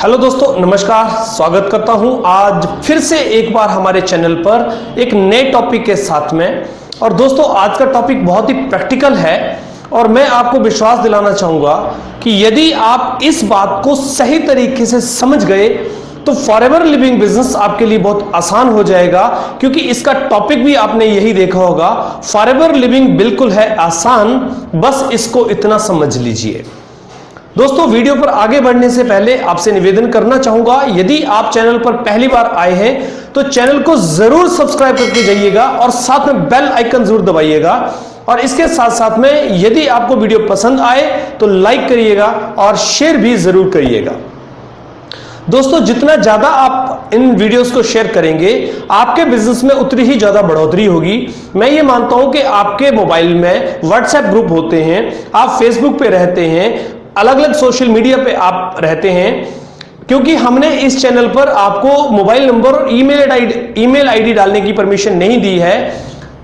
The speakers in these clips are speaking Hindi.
हेलो दोस्तों, नमस्कार। स्वागत करता हूं आज फिर से एक बार हमारे चैनल पर एक नए टॉपिक के साथ में। और दोस्तों, आज का टॉपिक बहुत ही प्रैक्टिकल है और मैं आपको विश्वास दिलाना चाहूंगा कि यदि आप इस बात को सही तरीके से समझ गए तो फॉरएवर लिविंग बिजनेस आपके लिए बहुत आसान हो जाएगा, क्योंकि इसका टॉपिक भी आपने यही देखा होगा। फॉरएवर लिविंग बिल्कुल है आसान, बस इसको इतना समझ लीजिए। दोस्तों, वीडियो पर आगे बढ़ने से पहले आपसे निवेदन करना चाहूंगा, यदि आप चैनल पर पहली बार आए हैं तो चैनल को जरूर सब्सक्राइब करके जाइएगा और साथ में बेल आइकन जरूर दबाइएगा। और इसके साथ साथ में यदि आपको वीडियो पसंद आए तो लाइक करिएगा और शेयर भी जरूर करिएगा। दोस्तों, जितना ज्यादा आप इन वीडियोस को शेयर करेंगे आपके बिजनेस में उतनी ही ज्यादा बढ़ोतरी होगी। मैं ये मानता हूं कि आपके मोबाइल में व्हाट्सएप ग्रुप होते हैं, आप फेसबुक पे रहते हैं, अलग अलग सोशल मीडिया पे आप रहते हैं, क्योंकि हमने इस चैनल पर आपको मोबाइल नंबर और ईमेल आईडी डालने की परमिशन नहीं दी है,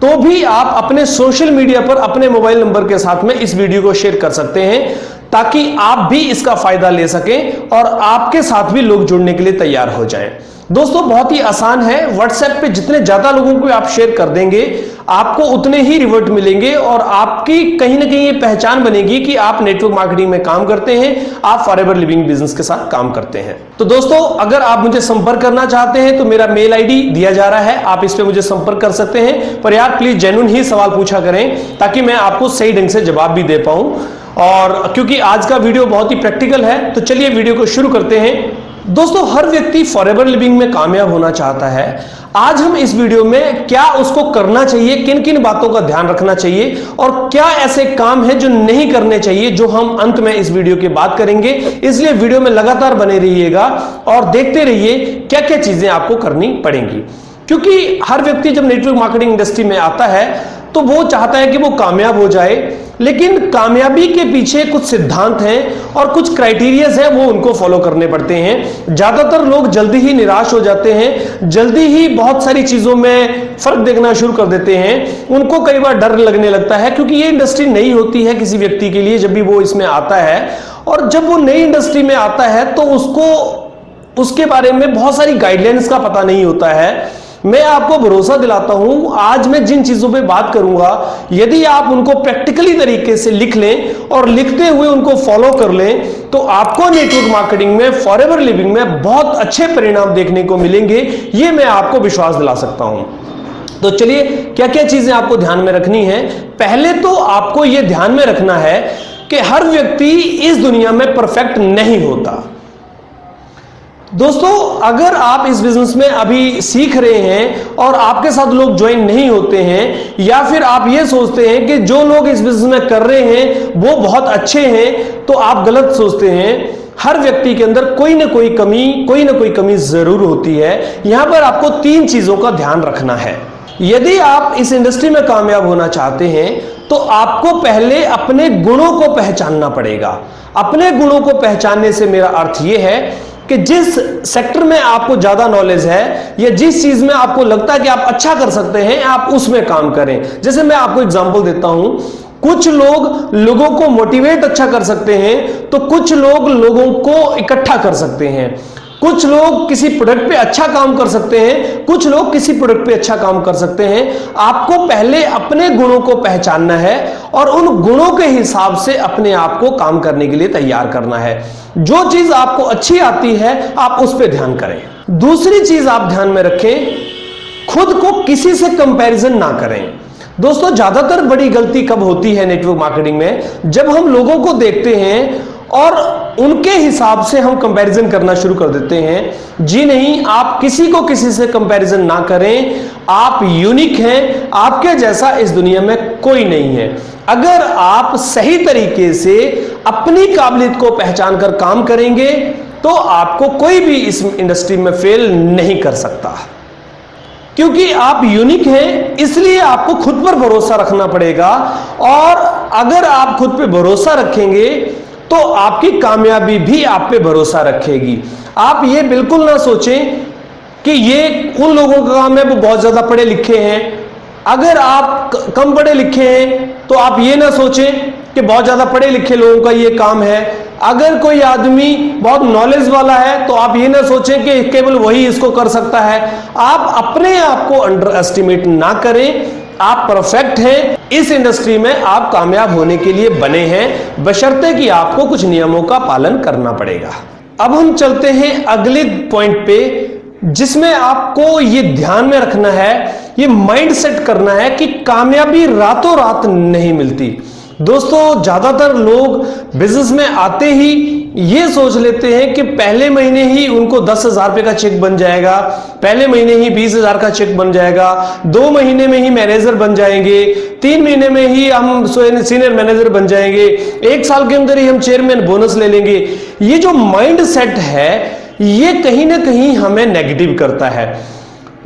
तो भी आप अपने सोशल मीडिया पर अपने मोबाइल नंबर के साथ में इस वीडियो को शेयर कर सकते हैं, ताकि आप भी इसका फायदा ले सकें और आपके साथ भी लोग जुड़ने के लिए तैयार हो जाएं। दोस्तों, बहुत ही आसान है। व्हाट्सएप पे जितने ज्यादा लोगों को आप शेयर कर देंगे आपको उतने ही रिवर्ट मिलेंगे और आपकी कहीं ना कहीं ये पहचान बनेगी कि आप नेटवर्क मार्केटिंग में काम करते हैं, आप फॉरएवर लिविंग बिजनेस के साथ काम करते हैं। तो दोस्तों, अगर आप मुझे संपर्क करना चाहते हैं तो मेरा मेल आईडी दिया जा रहा है, आप इस पे मुझे संपर्क कर सकते हैं। पर यार प्लीज जेन्युइन ही सवाल पूछा करें ताकि मैं आपको सही ढंग से जवाब भी दे पाऊं। और क्योंकि आज का वीडियो बहुत ही प्रैक्टिकल है, तो चलिए वीडियो को शुरू करते हैं। दोस्तों, हर व्यक्ति फॉरएवर लिविंग में कामयाब होना चाहता है। आज हम इस वीडियो में क्या उसको करना चाहिए, किन किन बातों का ध्यान रखना चाहिए और क्या ऐसे काम हैं जो नहीं करने चाहिए, जो हम अंत में इस वीडियो की बात करेंगे। इसलिए वीडियो में लगातार बने रहिएगा और देखते रहिए क्या क्या चीजें आपको करनी पड़ेंगी। क्योंकि हर व्यक्ति जब नेटवर्क मार्केटिंग इंडस्ट्री में आता है तो वो चाहता है कि वो कामयाब हो जाए, लेकिन कामयाबी के पीछे कुछ सिद्धांत हैं और कुछ क्राइटेरियाज हैं, वो उनको फॉलो करने पड़ते हैं। ज्यादातर लोग जल्दी ही निराश हो जाते हैं, जल्दी ही बहुत सारी चीजों में फर्क देखना शुरू कर देते हैं। उनको कई बार डर लगने लगता है, क्योंकि ये इंडस्ट्री नई होती है किसी व्यक्ति के लिए जब भी वो इसमें आता है। और जब वो नई इंडस्ट्री में आता है तो उसको उसके बारे में बहुत सारी गाइडलाइंस का पता नहीं होता है। मैं आपको भरोसा दिलाता हूं, आज मैं जिन चीजों पे बात करूंगा, यदि आप उनको प्रैक्टिकली तरीके से लिख लें और लिखते हुए उनको फॉलो कर लें तो आपको नेटवर्क मार्केटिंग में, फॉरएवर लिविंग में बहुत अच्छे परिणाम देखने को मिलेंगे। ये मैं आपको विश्वास दिला सकता हूं। तो चलिए, क्या क्या चीजें आपको ध्यान में रखनी है। पहले तो आपको यह ध्यान में रखना है कि हर व्यक्ति इस दुनिया में परफेक्ट नहीं होता। दोस्तों, अगर आप इस बिजनेस में अभी सीख रहे हैं और आपके साथ लोग ज्वाइन नहीं होते हैं, या फिर आप ये सोचते हैं कि जो लोग इस बिजनेस में कर रहे हैं वो बहुत अच्छे हैं, तो आप गलत सोचते हैं। हर व्यक्ति के अंदर कोई ना कोई कमी जरूर होती है। यहां पर आपको 3 चीजों का ध्यान रखना है। यदि आप इस इंडस्ट्री में कामयाब होना चाहते हैं तो आपको पहले अपने गुणों को पहचानना पड़ेगा। अपने गुणों को पहचानने से मेरा अर्थ यह है कि जिस सेक्टर में आपको ज्यादा नॉलेज है या जिस चीज में आपको लगता है कि आप अच्छा कर सकते हैं, आप उसमें काम करें। जैसे मैं आपको एग्जांपल देता हूं, कुछ लोग लोगों को मोटिवेट अच्छा कर सकते हैं तो कुछ लोग लोगों को इकट्ठा कर सकते हैं। कुछ लोग किसी प्रोडक्ट पे अच्छा काम कर सकते हैं, कुछ लोग किसी प्रोडक्ट पे अच्छा काम कर सकते हैं। आपको पहले अपने गुणों को पहचानना है और उन गुणों के हिसाब से अपने आप को काम करने के लिए तैयार करना है। जो चीज आपको अच्छी आती है आप उस पर ध्यान करें। दूसरी चीज आप ध्यान में रखें, खुद को किसी से कंपैरिजन ना करें। दोस्तों, ज्यादातर बड़ी गलती कब होती है नेटवर्क मार्केटिंग में, जब हम लोगों को देखते हैं और उनके हिसाब से हम कंपैरिजन करना शुरू कर देते हैं। जी नहीं, आप किसी को किसी से कंपैरिजन ना करें। आप यूनिक हैं, आपके जैसा इस दुनिया में कोई नहीं है। अगर आप सही तरीके से अपनी काबिलियत को पहचान कर काम करेंगे तो आपको कोई भी इस इंडस्ट्री में फेल नहीं कर सकता, क्योंकि आप यूनिक हैं। इसलिए आपको खुद पर भरोसा रखना पड़ेगा, और अगर आप खुद पे भरोसा रखेंगे तो आपकी कामयाबी भी आप पे भरोसा रखेगी। आप ये बिल्कुल ना सोचें कि ये उन लोगों का काम है वो बहुत ज्यादा पढ़े लिखे हैं। अगर आप कम पढ़े लिखे हैं तो आप ये ना सोचें कि बहुत ज्यादा पढ़े लिखे लोगों का ये काम है। अगर कोई आदमी बहुत नॉलेज वाला है तो आप ये ना सोचें कि केवल वही इसको कर सकता है। आप अपने आप को अंडर एस्टिमेट ना करें। आप परफेक्ट हैं, इस इंडस्ट्री में आप कामयाब होने के लिए बने हैं, बशर्ते कि आपको कुछ नियमों का पालन करना पड़ेगा। अब हम चलते हैं अगले पॉइंट पे, जिसमें आपको ये ध्यान में रखना है, ये माइंड सेट करना है कि कामयाबी रातों रात नहीं मिलती। दोस्तों, ज्यादातर लोग बिजनेस में आते ही ये सोच लेते हैं कि पहले महीने ही उनको 10,000 रुपए का चेक बन जाएगा, पहले महीने ही 20,000 का चेक बन जाएगा, 2 महीने में ही मैनेजर बन जाएंगे, 3 महीने में ही हम सीनियर मैनेजर बन जाएंगे, 1 साल के अंदर ही हम चेयरमैन बोनस ले लेंगे। ये जो माइंड सेट है, ये कहीं ना कहीं हमें नेगेटिव करता है।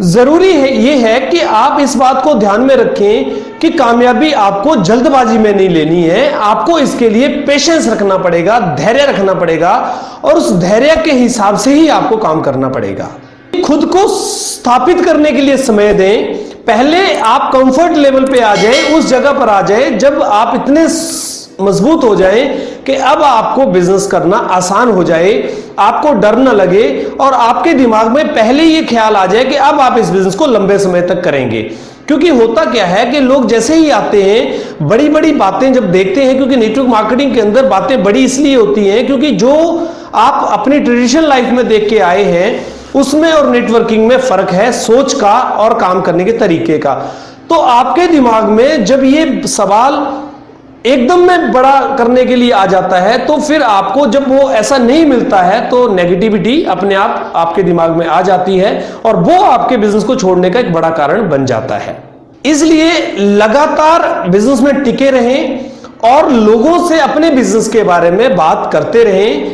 जरूरी है ये है कि आप इस बात को ध्यान में रखें कि कामयाबी आपको जल्दबाजी में नहीं लेनी है। आपको इसके लिए पेशेंस रखना पड़ेगा, धैर्य रखना पड़ेगा, और उस धैर्य के हिसाब से ही आपको काम करना पड़ेगा। खुद को स्थापित करने के लिए समय दें। पहले आप कंफर्ट लेवल पे आ जाएं, उस जगह पर आ जाएं जब आप इतने मजबूत हो जाएं कि अब आपको बिजनेस करना आसान हो जाए, आपको डर न लगे, और आपके दिमाग में पहले ये ख्याल आ जाए कि अब आप इस बिजनेस को लंबे समय तक करेंगे। क्योंकि होता क्या है कि लोग जैसे ही आते हैं, बड़ी बड़ी बातें जब देखते हैं, क्योंकि नेटवर्क मार्केटिंग के अंदर बातें बड़ी इसलिए होती हैं क्योंकि जो आप अपनी ट्रेडिशनल लाइफ में देख के आए हैं, उसमें और नेटवर्किंग में फर्क है, सोच का और काम करने के तरीके का। तो आपके दिमाग में जब ये सवाल एकदम में बड़ा करने के लिए आ जाता है, तो फिर आपको जब वो ऐसा नहीं मिलता है तो नेगेटिविटी अपने आप आपके दिमाग में आ जाती है, और वो आपके बिजनेस को छोड़ने का एक बड़ा कारण बन जाता है। इसलिए लगातार बिजनेस में टिके रहें और लोगों से अपने बिजनेस के बारे में बात करते रहें।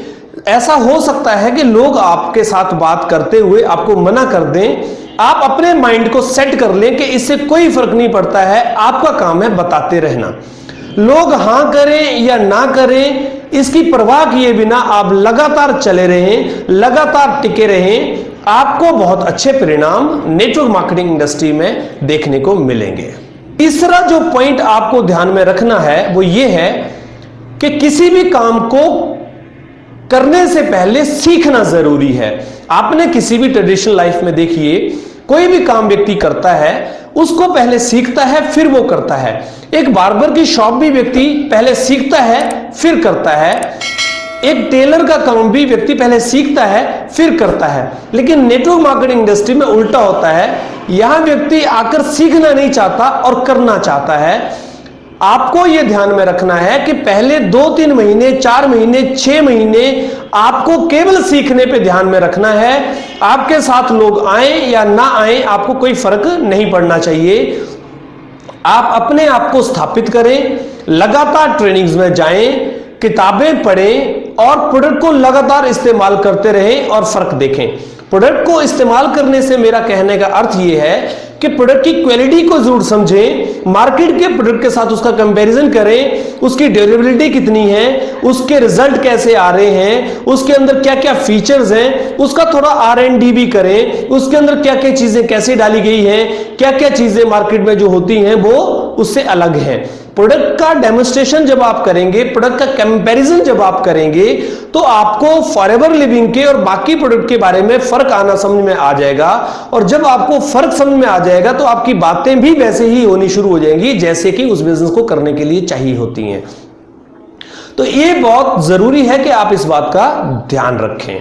ऐसा हो सकता है कि लोग आपके साथ बात करते हुए आपको मना कर दें। आप अपने माइंड को सेट कर लें कि इससे कोई फर्क नहीं पड़ता है, आपका काम है बताते रहना। लोग हां करें या ना करें, इसकी परवाह किए बिना आप लगातार चले रहें, लगातार टिके रहें। आपको बहुत अच्छे परिणाम नेटवर्क मार्केटिंग इंडस्ट्री में देखने को मिलेंगे। तीसरा जो पॉइंट आपको ध्यान में रखना है वो ये है कि किसी भी काम को करने से पहले सीखना जरूरी है। आपने किसी भी ट्रेडिशनल लाइफ में देखिए, कोई भी काम व्यक्ति करता है उसको पहले सीखता है फिर वो करता है। एक बार्बर की शॉप भी व्यक्ति पहले सीखता है फिर करता है। एक टेलर का काम भी व्यक्ति पहले सीखता है फिर करता है। लेकिन नेटवर्क मार्केटिंग इंडस्ट्री में उल्टा होता है। यहां व्यक्ति आकर सीखना नहीं चाहता और करना चाहता है। आपको यह ध्यान में रखना है कि पहले 2-3 महीने, 4 महीने, 6 महीने आपको केवल सीखने पे ध्यान में रखना है। आपके साथ लोग आए या ना आए, आपको कोई फर्क नहीं पड़ना चाहिए। आप अपने आप को स्थापित करें, लगातार ट्रेनिंग्स में जाएं, किताबें पढ़ें और प्रोडक्ट को लगातार इस्तेमाल करते रहें और फर्क देखें। प्रोडक्ट को इस्तेमाल करने से मेरा कहने का अर्थ यह है कि प्रोडक्ट की क्वालिटी को जरूर समझें, मार्केट के प्रोडक्ट के साथ उसका कंपैरिजन करें, उसकी ड्यूरेबिलिटी कितनी है, उसके रिजल्ट कैसे आ रहे हैं, उसके अंदर क्या क्या फीचर्स हैं, उसका थोड़ा R&D भी करें, उसके अंदर क्या क्या चीजें कैसे डाली गई हैं, क्या क्या चीजें मार्केट में जो होती हैं वो उससे अलग है। प्रोडक्ट का डेमोन्स्ट्रेशन जब आप करेंगे, प्रोडक्ट का कंपैरिजन जब आप करेंगे, तो आपको फॉरएवर लिविंग के और बाकी प्रोडक्ट के बारे में फर्क आना समझ में आ जाएगा। और जब आपको फर्क समझ में आ जाएगा तो आपकी बातें भी वैसे ही होनी शुरू हो जाएंगी जैसे कि उस बिजनेस को करने के लिए चाहिए होती हैं। तो ये बहुत जरूरी है कि आप इस बात का ध्यान रखें।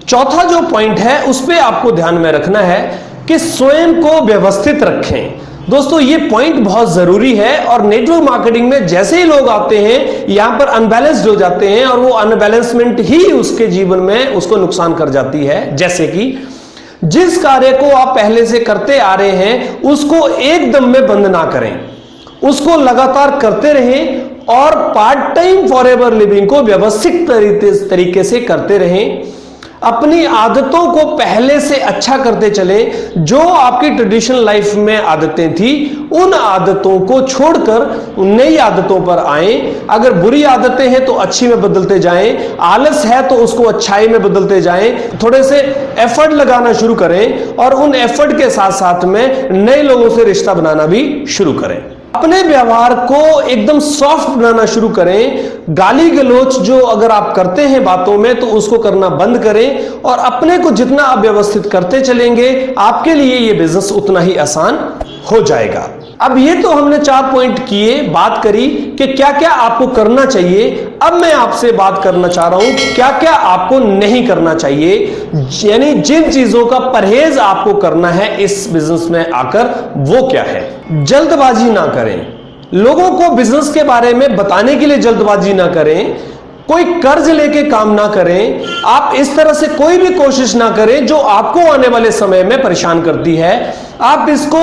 चौथा जो पॉइंट है उस पर आपको ध्यान में रखना है कि स्वयं को व्यवस्थित रखें। दोस्तों, ये पॉइंट बहुत जरूरी है। और नेटवर्क मार्केटिंग में जैसे ही लोग आते हैं, यहां पर अनबैलेंस्ड हो जाते हैं और वो अनबैलेंसमेंट ही उसके जीवन में उसको नुकसान कर जाती है। जैसे कि जिस कार्य को आप पहले से करते आ रहे हैं उसको एकदम में बंद ना करें, उसको लगातार करते रहें और पार्ट टाइम फॉरएवर लिविंग को व्यवस्थित तरीके से करते रहें। अपनी आदतों को पहले से अच्छा करते चले। जो आपकी ट्रेडिशनल लाइफ में आदतें थी उन आदतों को छोड़कर नई आदतों पर आए। अगर बुरी आदतें हैं तो अच्छी में बदलते जाएं, आलस है तो उसको अच्छाई में बदलते जाएं। थोड़े से एफर्ट लगाना शुरू करें और उन एफर्ट के साथ साथ में नए लोगों से रिश्ता बनाना भी शुरू करें। अपने व्यवहार को एकदम सॉफ्ट बनाना शुरू करें। गाली गलौच जो अगर आप करते हैं बातों में, तो उसको करना बंद करें और अपने को जितना आप व्यवस्थित करते चलेंगे, आपके लिए ये बिजनेस उतना ही आसान हो जाएगा। अब ये तो हमने 4 पॉइंट किए, बात करी कि क्या क्या आपको करना चाहिए। अब मैं आपसे बात करना चाह रहा हूं क्या क्या आपको नहीं करना चाहिए, यानी जिन चीजों का परहेज आपको करना है इस बिजनेस में आकर, वो क्या है। जल्दबाजी ना करें, लोगों को बिजनेस के बारे में बताने के लिए जल्दबाजी ना करें, कोई कर्ज लेके काम ना करें, आप इस तरह से कोई भी कोशिश ना करें जो आपको आने वाले समय में परेशान करती है। आप इसको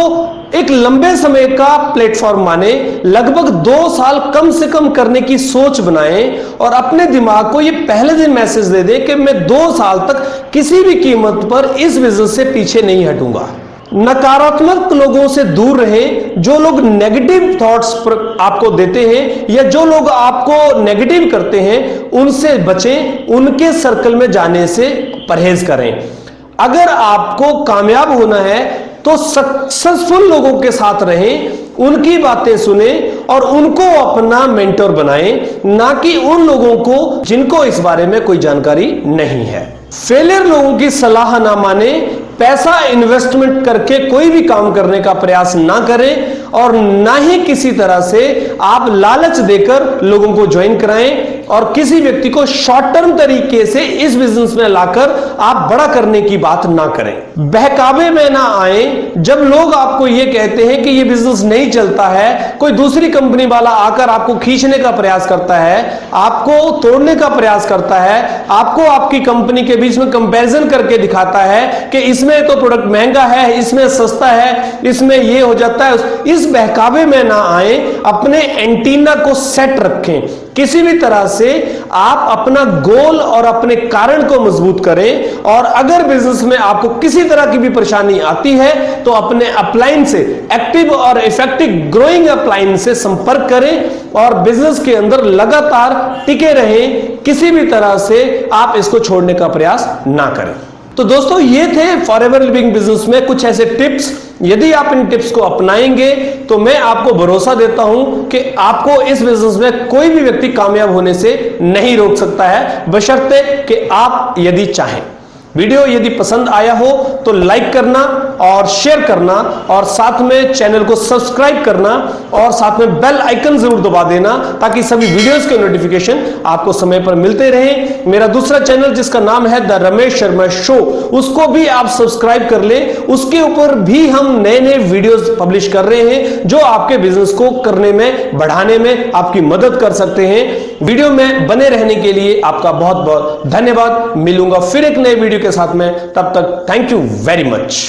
एक लंबे समय का प्लेटफॉर्म माने, लगभग 2 साल कम से कम करने की सोच बनाएं और अपने दिमाग को ये पहले दिन मैसेज दे दें कि मैं 2 साल तक किसी भी कीमत पर इस बिजनेस से पीछे नहीं हटूंगा। नकारात्मक लोगों से दूर रहें, जो लोग नेगेटिव थॉट्स आपको देते हैं या जो लोग आपको नेगेटिव करते हैं उनसे बचें, उनके सर्कल में जाने से परहेज करें। अगर आपको कामयाब होना है तो सक्सेसफुल लोगों के साथ रहें, उनकी बातें सुने और उनको अपना मेंटर बनाएं, ना कि उन लोगों को जिनको इस बारे में कोई जानकारी नहीं है। फेलियर लोगों की सलाह ना माने, पैसा इन्वेस्टमेंट करके कोई भी काम करने का प्रयास ना करें और ना ही किसी तरह से आप लालच देकर लोगों को ज्वाइन कराएं और किसी व्यक्ति को शॉर्ट टर्म तरीके से इस बिजनेस में लाकर आप बड़ा करने की बात ना करें। बहकावे में ना आए, जब लोग आपको यह कहते हैं कि यह बिजनेस नहीं चलता है, कोई दूसरी कंपनी वाला आकर आपको खींचने का प्रयास करता है, आपको तोड़ने का प्रयास करता है, आपको आपकी कंपनी के बीच में कंपैरिजन करके दिखाता है कि इसमें तो प्रोडक्ट महंगा है, इसमें सस्ता है, इसमें ये हो जाता है, इस बहकावे में ना आए, अपने एंटीना को सेट रखें। किसी भी तरह से आप अपना गोल और अपने कारण को मजबूत करें और अगर बिजनेस में आपको किसी तरह की भी परेशानी आती है तो अपने अपलाइन से, एक्टिव और इफेक्टिव ग्रोइंग अपलाइन से संपर्क करें और बिजनेस के अंदर लगातार टिके रहें। किसी भी तरह से आप इसको छोड़ने का प्रयास ना करें। तो दोस्तों, ये थे फॉरएवर लिविंग बिजनेस में कुछ ऐसे टिप्स। यदि आप इन टिप्स को अपनाएंगे तो मैं आपको भरोसा देता हूं कि आपको इस बिजनेस में कोई भी व्यक्ति कामयाब होने से नहीं रोक सकता है, बशर्ते कि आप यदि चाहें। वीडियो यदि पसंद आया हो तो लाइक करना और शेयर करना और साथ में चैनल को सब्सक्राइब करना और साथ में बेल आइकन जरूर दबा देना ताकि सभी वीडियोस के नोटिफिकेशन आपको समय पर मिलते रहें। मेरा दूसरा चैनल जिसका नाम है द रमेश शर्मा शो, उसको भी आप सब्सक्राइब कर लें। उसके ऊपर भी हम नए नए वीडियोस पब्लिश कर रहे हैं जो आपके बिजनेस को करने में, बढ़ाने में आपकी मदद कर सकते हैं। वीडियो में बने रहने के लिए आपका बहुत बहुत धन्यवाद। मिलूंगा फिर एक नए वीडियो के साथ में, तब तक थैंक यू वेरी मच।